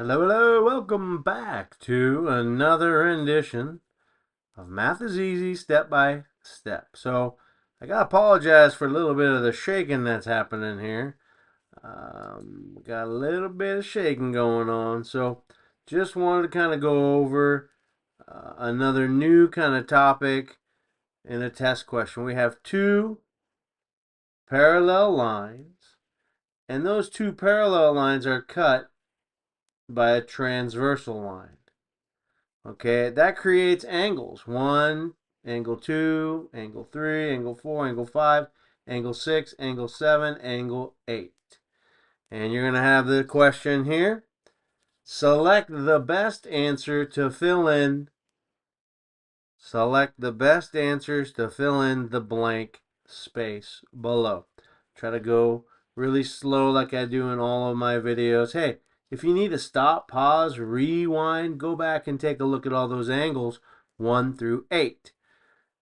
Hello, welcome back to another rendition of Math is Easy Step by Step. So, I gotta apologize for a little bit of the shaking that's happening here. Got a little bit of shaking going on, so just wanted to kind of go over another new kind of topic in a test question. We have two parallel lines, and those two parallel lines are cut by a transversal line. Okay, that creates angles. 1, angle 2, angle 3, angle 4, angle 5, angle 6, angle 7, angle 8. And you're going to have the question here. Select the best answer to fill in. Select the best answers to fill in the blank space below. Try to go really slow like I do in all of my videos. Hey, if you need to stop, pause, rewind, go back and take a look at all those angles 1 through 8.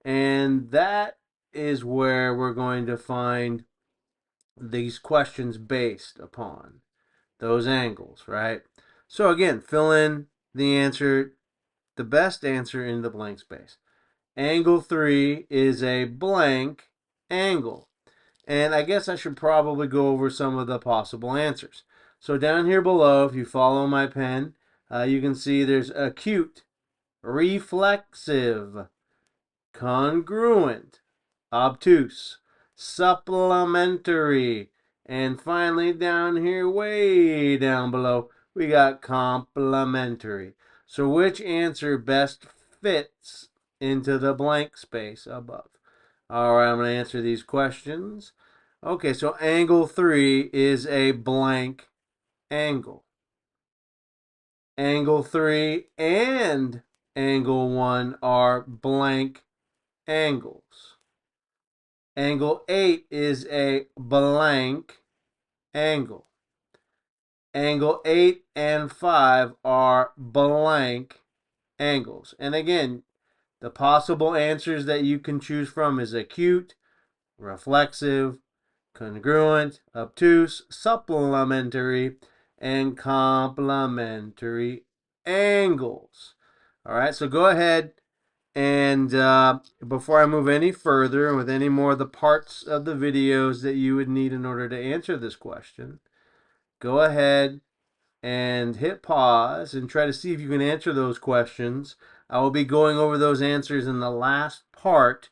And that is where we're going to find these questions based upon those angles, right? So again, fill in the answer, the best answer in the blank space. Angle 3 is a blank angle. And I guess I should probably go over some of the possible answers. So down here below, if you follow my pen, you can see there's acute, reflexive, congruent, obtuse, supplementary, and finally down here, way down below, we got complementary. So which answer best fits into the blank space above? All right, I'm going to answer these questions. Okay, so angle 3 is a blank angle. Angle 3 and angle 1 are blank angles. Angle 8 is a blank angle. Angle 8 and 5 are blank angles. And again, the possible answers that you can choose from is acute, reflexive, congruent, obtuse, supplementary, and complementary angles. All right, so go ahead and before I move any further with any more of the parts of the videos that you would need in order to answer this question, go ahead and hit pause and try to see if you can answer those questions. I will be going over those answers in the last part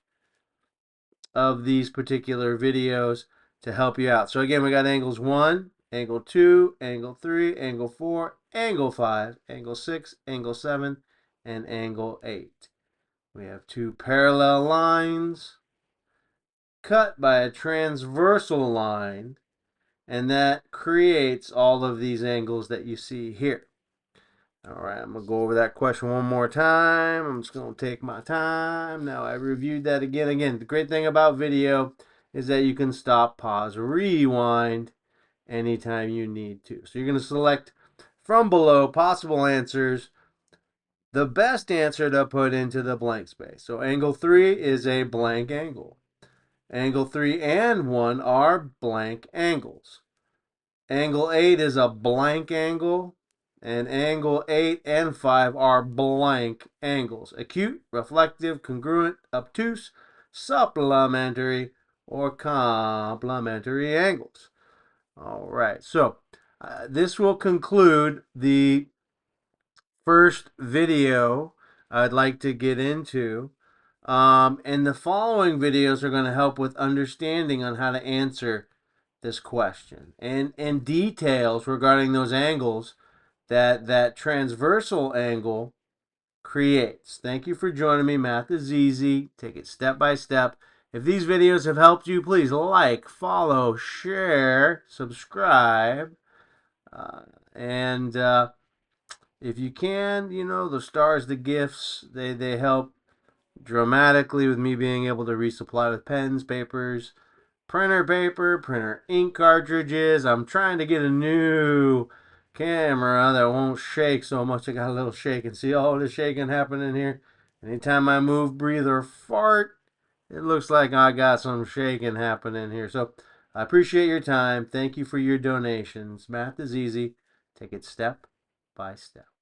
of these particular videos to help you out. So again, we got angles 1, angle 2, angle 3, angle 4, angle 5, angle 6, angle 7, and angle 8. We have two parallel lines cut by a transversal line, and that creates all of these angles that you see here. All right, I'm going to go over that question one more time. I'm just going to take my time. Now, I reviewed that again. Again, the great thing about video is that you can stop, pause, rewind anytime you need to. So you're going to select from below possible answers, the best answer to put into the blank space. So angle 3 is a blank angle. Angle 3 and 1 are blank angles. Angle 8 is a blank angle. And angle 8 and 5 are blank angles. Acute, reflective, congruent, obtuse, supplementary, or complementary angles. All right, so this will conclude the first video I'd like to get into. And the following videos are going to help with understanding on how to answer this question and details regarding those angles that transversal angle creates. Thank you for joining me. Math is easy. Take it step by step. If these videos have helped you, please like, follow, share, subscribe, and if you can, you know, the stars, the gifts, they help dramatically with me being able to resupply with pens, papers, printer paper, printer ink cartridges. I'm trying to get a new camera that won't shake so much. I got a little shaking. See all the shaking happening here? Anytime I move, breathe, or fart, it looks like I got some shaking happening here. So I appreciate your time. Thank you for your donations. Math is easy. Take it step by step.